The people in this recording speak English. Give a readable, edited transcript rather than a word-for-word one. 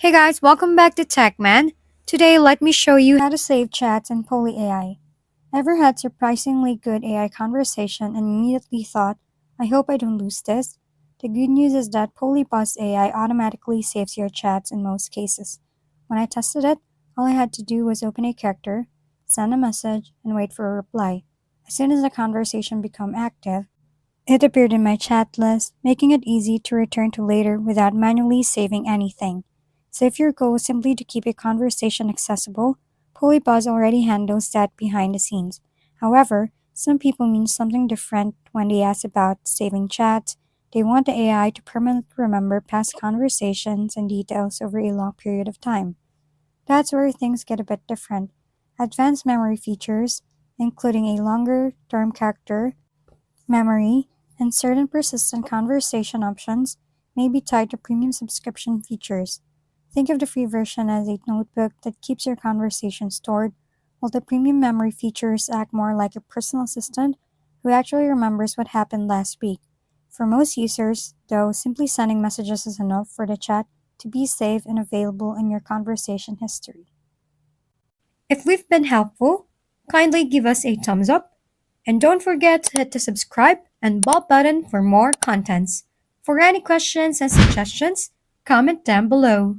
Hey guys, welcome back to TechMan. Today, let me show you how to save chats in Poly AI. Ever had surprisingly good AI conversation and immediately thought, I hope I don't lose this? The good news is that PolyBuzz AI automatically saves your chats in most cases. When I tested it, all I had to do was open a character, send a message, and wait for a reply. As soon as the conversation became active, it appeared in my chat list, making it easy to return to later without manually saving anything. So if your goal is simply to keep a conversation accessible, PolyBuzz already handles that behind the scenes. However, some people mean something different when they ask about saving chats. They want the AI to permanently remember past conversations and details over a long period of time. That's where things get a bit different. Advanced memory features, including a longer term character memory, and certain persistent conversation options may be tied to premium subscription features. Think of the free version as a notebook that keeps your conversation stored, while the premium memory features act more like a personal assistant who actually remembers what happened last week. For most users, though, simply sending messages is enough for the chat to be saved and available in your conversation history. If we've been helpful, kindly give us a thumbs up and don't forget to hit the subscribe and bell button for more contents. For any questions and suggestions, comment down below.